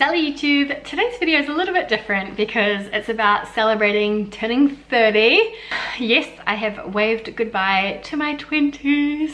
Sally YouTube. Today's video is a little bit different because it's about celebrating turning 30. Yes, I have waved goodbye to my 20s,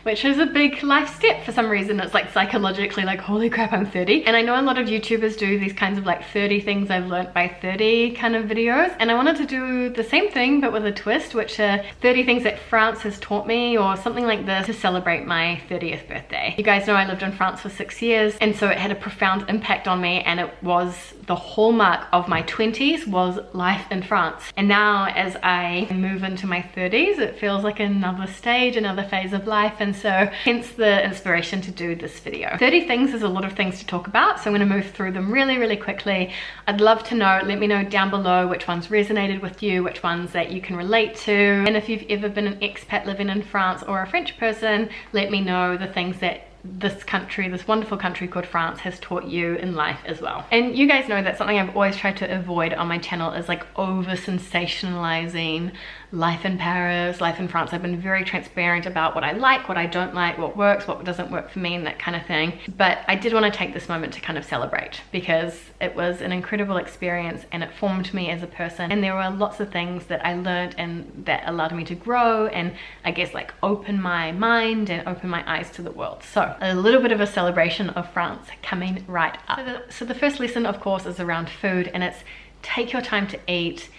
which is a big life step. For some reason it's like psychologically like, holy crap, I'm 30. And I know a lot of YouTubers do these kinds of like 30 things I've learnt by 30 kind of videos, and I wanted to do the same thing but with a twist, which are 30 things that France has taught me or something like this to celebrate my 30th birthday. You guys know I lived in France for 6 years, and so it had a profound impact on me, and it was the hallmark of my 20s was life in France. And now as I move into my 30s, it feels like another stage, another phase of life, and so hence the inspiration to do this video. 30 things is a lot of things to talk about, so I'm going to move through them really quickly. I'd love to know, let me know down below which ones resonated with you, which ones that you can relate to, and if you've ever been an expat living in France or a French person, let me know the things that this country, this wonderful country called France, has taught you in life as well. And you guys know that something I've always tried to avoid on my channel is like over sensationalizing life in Paris, life in France. I've been very transparent about what I like, what I don't like, what works, what doesn't work for me, and that kind of thing. But I did want to take this moment to kind of celebrate because it was an incredible experience and it formed me as a person, and there were lots of things that I learned and that allowed me to grow and I guess like open my mind and open my eyes to the world. So a little bit of a celebration of France coming right up. So the first lesson of course is around food, and it's take your time to eat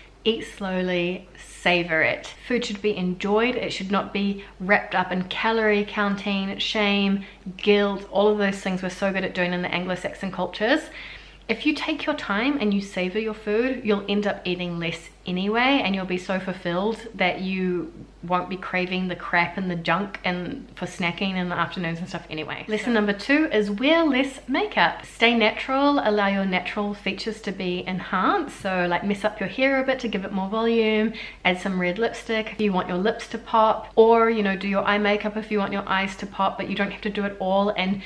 slowly, savor it. Food should be enjoyed. It should not be wrapped up in calorie counting, shame, guilt, all of those things we're so good at doing in the Anglo-Saxon cultures. If you take your time and you savor your food, you'll end up eating less anyway, and you'll be so fulfilled that you won't be craving the crap and the junk and for snacking in the afternoons and stuff anyway. Lesson number 2 is wear less makeup. Stay natural, allow your natural features to be enhanced. So like mess up your hair a bit to give it more volume, add some red lipstick if you want your lips to pop, or you know, do your eye makeup if you want your eyes to pop, but you don't have to do it all. And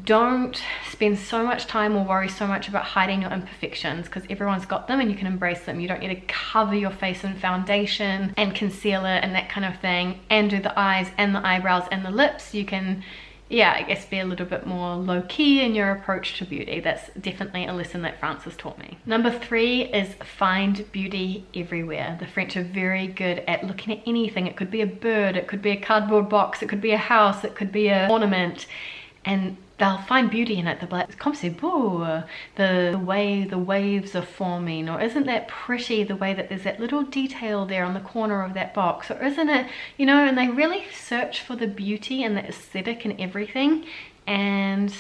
don't spend so much time or worry so much about hiding your imperfections, because everyone's got them and you can embrace them. You don't need to cover your face in foundation and concealer and that kind of thing and do the eyes and the eyebrows and the lips. You can, yeah, I guess be a little bit more low-key in your approach to beauty. That's definitely a lesson that France has taught me. Number 3 is find beauty everywhere. The French are very good at looking at anything. It could be a bird, it could be a cardboard box, it could be a house, it could be an ornament, and they'll find beauty in it. They'll be like, comme c'est beau, the way the waves are forming, or isn't that pretty, the way that there's that little detail there on the corner of that box, or isn't it, you know, and they really search for the beauty and the aesthetic in everything, and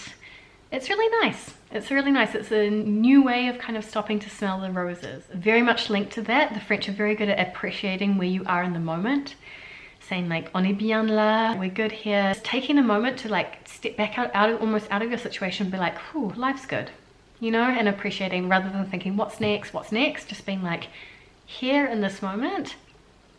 it's really nice. It's really nice. It's a new way of kind of stopping to smell the roses. Very much linked to that, the French are very good at appreciating where you are in the moment, saying like, on est bien là, we're good here. Just taking a moment to like step back almost out of your situation and be like, whew, life's good, you know, and appreciating rather than thinking what's next, just being like, here in this moment,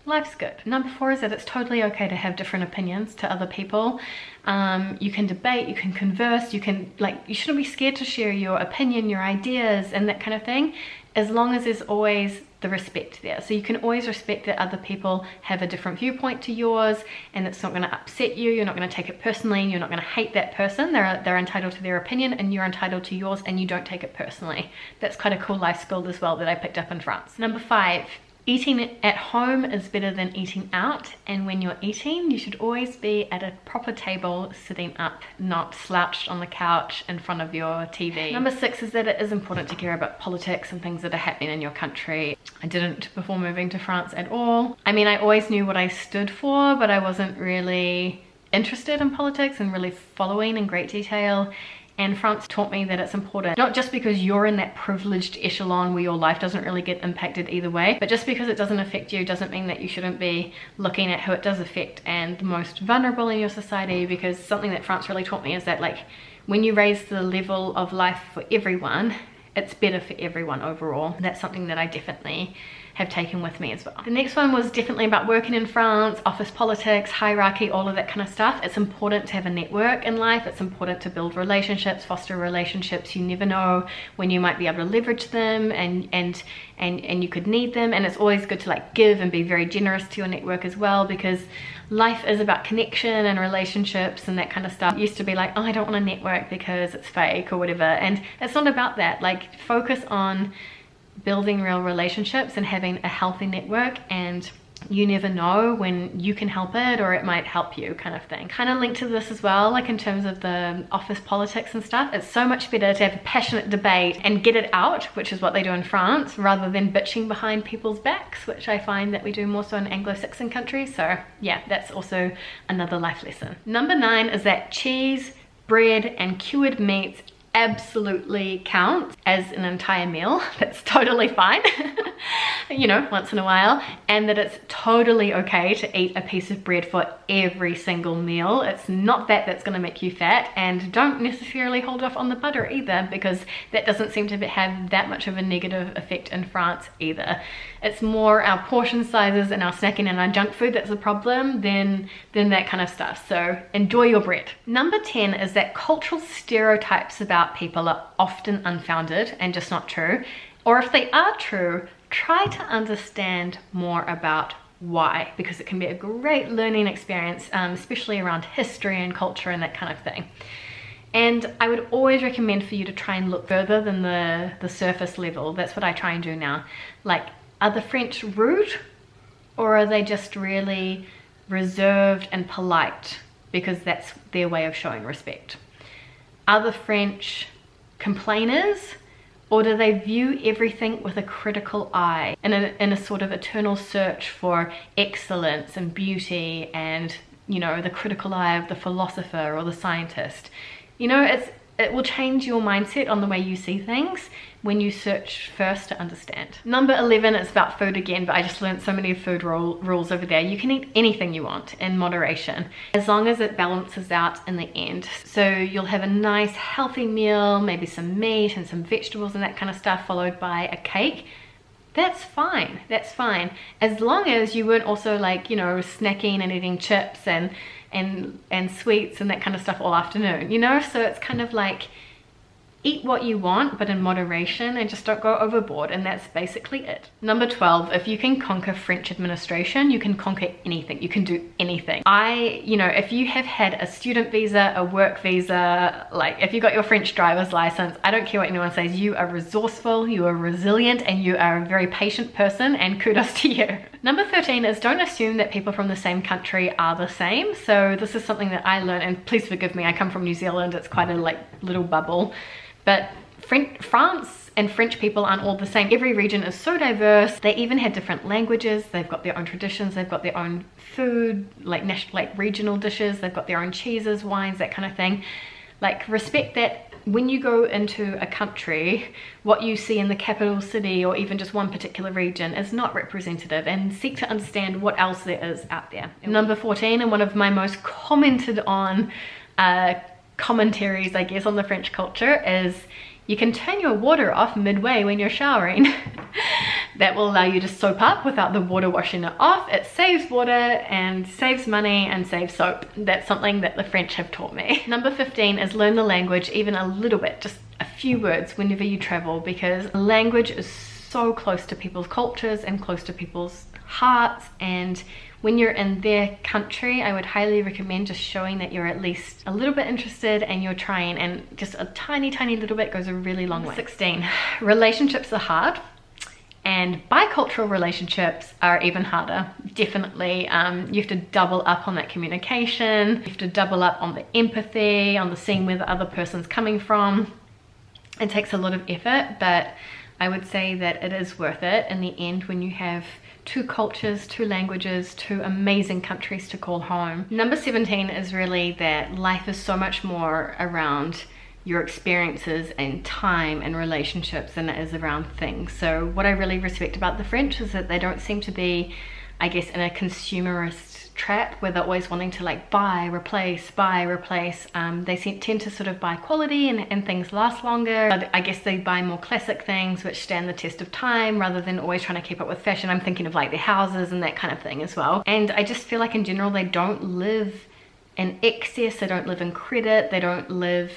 life's good. Number 4 is that it's totally okay to have different opinions to other people. You can debate, you can converse, you can like, you shouldn't be scared to share your opinion, your ideas and that kind of thing, as long as there's always the respect there. So you can always respect that other people have a different viewpoint to yours, and it's not going to upset you. You're not going to take it personally, and you're not going to hate that person. They're entitled to their opinion and you're entitled to yours, and you don't take it personally. That's quite a cool life skill as well that I picked up in France. Number 5, eating at home is better than eating out, and when you're eating, you should always be at a proper table, sitting up, not slouched on the couch in front of your TV. Number 6 is that it is important to care about politics and things that are happening in your country. I didn't before moving to France at all. I mean, I always knew what I stood for, but I wasn't really interested in politics and really following in great detail. And France taught me that it's important, not just because you're in that privileged echelon where your life doesn't really get impacted either way, but just because it doesn't affect you doesn't mean that you shouldn't be looking at who it does affect and the most vulnerable in your society. Because something that France really taught me is that like, when you raise the level of life for everyone, it's better for everyone overall. That's something that I definitely have taken with me as well. The next one was definitely about working in France, office politics, hierarchy, all of that kind of stuff. It's important to have a network in life. It's important to build relationships, foster relationships. You never know when you might be able to leverage them and you could need them. And it's always good to like give and be very generous to your network as well, because life is about connection and relationships and that kind of stuff. It used to be like, oh, I don't want to network because it's fake or whatever, and it's not about that. Like, focus on building real relationships and having a healthy network, and you never know when you can help it or it might help you, kind of thing. Kind of linked to this as well, like in terms of the office politics and stuff, it's so much better to have a passionate debate and get it out, which is what they do in France, rather than bitching behind people's backs, which I find that we do more so in Anglo-Saxon countries. So yeah, that's also another life lesson. Number 9 is that cheese, bread and cured meats absolutely counts as an entire meal. That's totally fine. You know, once in a while, and that it's totally okay to eat a piece of bread for every single meal. It's not that that's going to make you fat, and don't necessarily hold off on the butter either, because that doesn't seem to have that much of a negative effect in France either. It's more our portion sizes and our snacking and our junk food that's a problem than that kind of stuff. So enjoy your bread. Number 10 is that cultural stereotypes about people are often unfounded and just not true, or if they are true, try to understand more about why, because it can be a great learning experience, especially around history and culture and that kind of thing. And I would always recommend for you to try and look further than the surface level. That's what I try and do now. Like, are the French rude, or are they just really reserved and polite because that's their way of showing respect? Are the French complainers, or do they view everything with a critical eye and in a sort of eternal search for excellence and beauty and, you know, the critical eye of the philosopher or the scientist? You know, it will change your mindset on the way you see things when you search first to understand. Number 11 is about food again, but I just learned so many food rules over there. You can eat anything you want in moderation, as long as it balances out in the end. So you'll have a nice healthy meal, maybe some meat and some vegetables and that kind of stuff, followed by a cake. That's fine, that's fine. As long as you weren't also like, you know, snacking and eating chips and sweets and that kind of stuff all afternoon, you know? So it's kind of like, eat what you want, but in moderation, and just don't go overboard, and that's basically it. Number 12, if you can conquer French administration, you can conquer anything. You can do anything. You know, if you have had a student visa, a work visa, like if you got your French driver's license, I don't care what anyone says, you are resourceful, you are resilient, and you are a very patient person, and kudos to you. Number 13 is don't assume that people from the same country are the same. So this is something that I learned, and please forgive me, I come from New Zealand, it's quite a like little bubble. But France and French people aren't all the same. Every region is so diverse. They even had different languages. They've got their own traditions. They've got their own food, like regional dishes. They've got their own cheeses, wines, that kind of thing. Like, respect that when you go into a country, what you see in the capital city or even just one particular region is not representative, and seek to understand what else there is out there. Number 14, and one of my most commented on commentaries, I guess, on the French culture is you can turn your water off midway when you're showering. That will allow you to soap up without the water washing it off. It saves water and saves money and saves soap. That's something that the French have taught me. Number 15 is learn the language even a little bit, just a few words whenever you travel, because language is so close to people's cultures and close to people's hearts, and when you're in their country, I would highly recommend just showing that you're at least a little bit interested and you're trying, and just a tiny little bit goes a really long way. 16, relationships are hard, and bicultural relationships are even harder. Definitely, you have to double up on that communication, you have to double up on the empathy, on the seeing where the other person's coming from. It takes a lot of effort, but I would say that it is worth it in the end when you have two cultures, two languages, two amazing countries to call home. Number 17 is really that life is so much more around your experiences and time and relationships than it is around things. So what I really respect about the French is that they don't seem to be I guess, in a consumerist trap where they're always wanting to like buy, replace. They tend to sort of buy quality and things last longer. But I guess they buy more classic things which stand the test of time rather than always trying to keep up with fashion. I'm thinking of like their houses and that kind of thing as well. And I just feel like in general they don't live in excess, they don't live in credit, they don't live,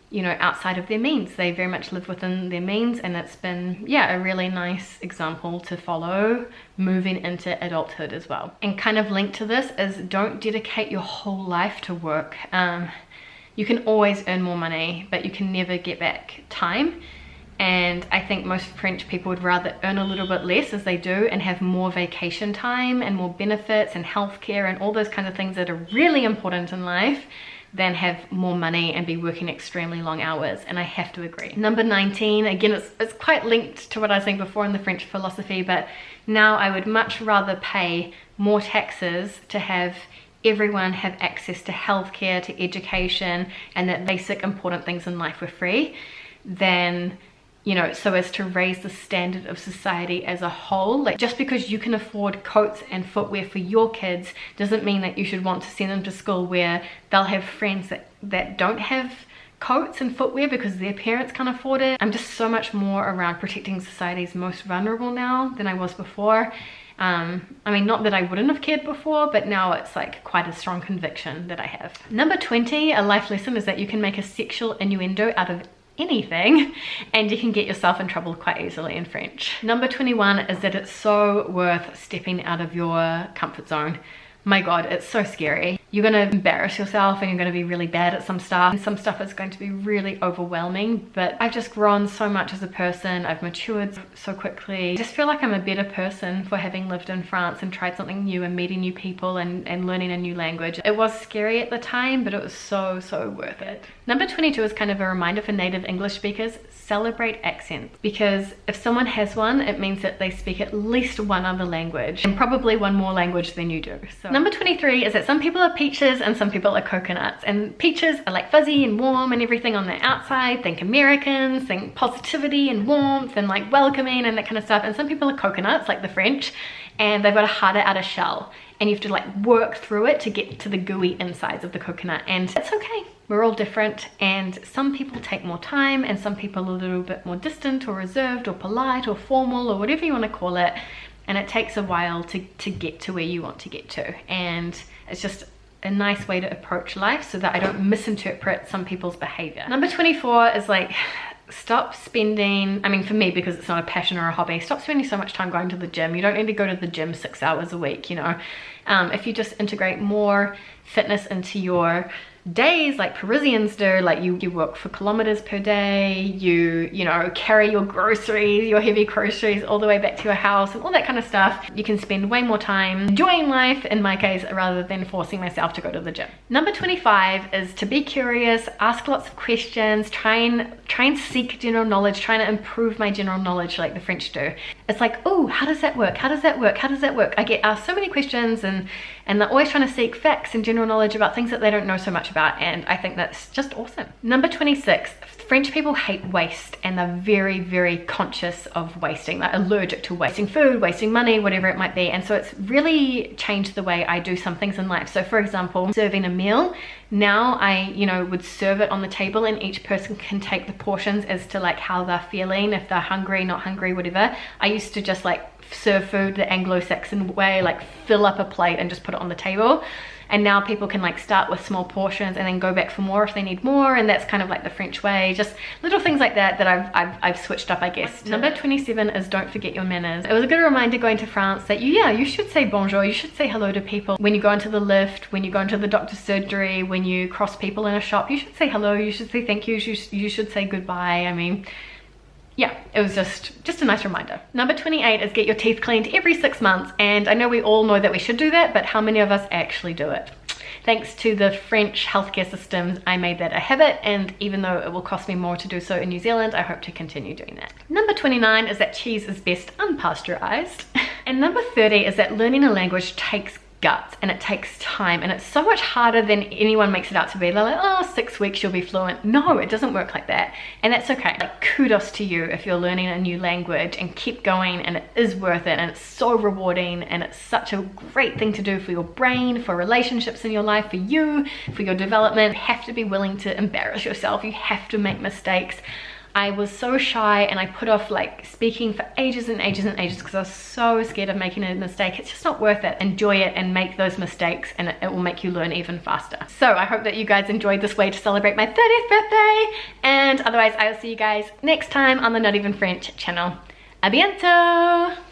you know, outside of their means. They very much live within their means, and it's been, yeah, a really nice example to follow moving into adulthood as well. And kind of linked to this is don't dedicate your whole life to work. You can always earn more money, but you can never get back time. And I think most French people would rather earn a little bit less as they do and have more vacation time and more benefits and healthcare and all those kinds of things that are really important in life than have more money and be working extremely long hours. And I have to agree. Number 19, again, it's quite linked to what I was saying before in the French philosophy, but now I would much rather pay more taxes to have everyone have access to healthcare, to education, and that basic important things in life were free than, you know, so as to raise the standard of society as a whole. Like, just because you can afford coats and footwear for your kids doesn't mean that you should want to send them to school where they'll have friends that don't have coats and footwear because their parents can't afford it. I'm just so much more around protecting society's most vulnerable now than I was before. I mean, not that I wouldn't have cared before, but now it's like quite a strong conviction that I have. Number 20, a life lesson, is that you can make a sexual innuendo out of anything and you can get yourself in trouble quite easily in French. Number 21 is that it's so worth stepping out of your comfort zone. My God, it's so scary. You're gonna embarrass yourself and you're gonna be really bad at some stuff. And some stuff is going to be really overwhelming, but I've just grown so much as a person. I've matured so quickly. I just feel like I'm a better person for having lived in France and tried something new and meeting new people and learning a new language. It was scary at the time, but it was so worth it. Number 22 is kind of a reminder for native English speakers: celebrate accents, because if someone has one, it means that they speak at least one other language and probably one more language than you do. So number 23 is that some people are peaches and some people are coconuts, and peaches are like fuzzy and warm and everything on the outside. Think Americans, think positivity and warmth and like welcoming and that kind of stuff. And some people are coconuts, like the French, and they've got a harder outer shell and you have to like work through it to get to the gooey insides of the coconut, and it's okay. We're all different, and some people take more time and some people are a little bit more distant or reserved or polite or formal or whatever you want to call it, and it takes a while to get to where you want to get to. And it's just a nice way to approach life so that I don't misinterpret some people's behavior. Number 24 is like, stop spending, I mean for me, because it's not a passion or a hobby, stop spending so much time going to the gym. You don't need to go to the gym 6 hours a week, you know. If you just integrate more fitness into your days like Parisians do, like you work for kilometers per day, you know, carry your groceries, your heavy groceries all the way back to your house and all that kind of stuff. You can spend way more time enjoying life, in my case, rather than forcing myself to go to the gym. Number 25 is to be curious, ask lots of questions, try and seek general knowledge, trying to improve my general knowledge like the French do. It's like, oh, how does that work? How does that work? How does that work? I get asked so many questions, and they're always trying to seek facts and general knowledge about things that they don't know so much about, and I think that's just awesome. Number 26, French people hate waste, and they're very conscious of wasting. They're allergic to wasting food, wasting money, whatever it might be. And so it's really changed the way I do some things in life. So for example, serving a meal, now I, you know, would serve it on the table and each person can take the portions as to like how they're feeling, if they're hungry, not hungry, whatever. I used to just like serve food the Anglo-Saxon way, like fill up a plate and just put it on the table. And now people can like start with small portions and then go back for more if they need more, and that's kind of like the French way. Just little things like that I've switched up, I guess. Number 27 is don't forget your manners. It was a good reminder going to France that you should say bonjour, you should say hello to people. When you go into the lift, when you go into the doctor's surgery, when you cross people in a shop, you should say hello, you should say thank you, you should say goodbye. I mean, yeah, it was just a nice reminder. Number 28 is get your teeth cleaned every 6 months. And I know we all know that we should do that, but how many of us actually do it? Thanks to the French healthcare systems, I made that a habit, and even though it will cost me more to do so in New Zealand, I hope to continue doing that. Number 29 is that cheese is best unpasteurized. And number 30 is that learning a language takes guts and it takes time, and it's so much harder than anyone makes it out to be. They're like, oh, 6 weeks you'll be fluent. No, it doesn't work like that, and that's okay. Like, kudos to you if you're learning a new language, and keep going, and it is worth it, and it's so rewarding, and it's such a great thing to do for your brain, for relationships in your life, for you, for your development. You have to be willing to embarrass yourself. You have to make mistakes. I was so shy, and I put off like speaking for ages and ages and ages because I was so scared of making a mistake. It's just not worth it. Enjoy it and make those mistakes, and it will make you learn even faster. So I hope that you guys enjoyed this way to celebrate my 30th birthday, and otherwise I will see you guys next time on the Not Even French channel. A bientôt!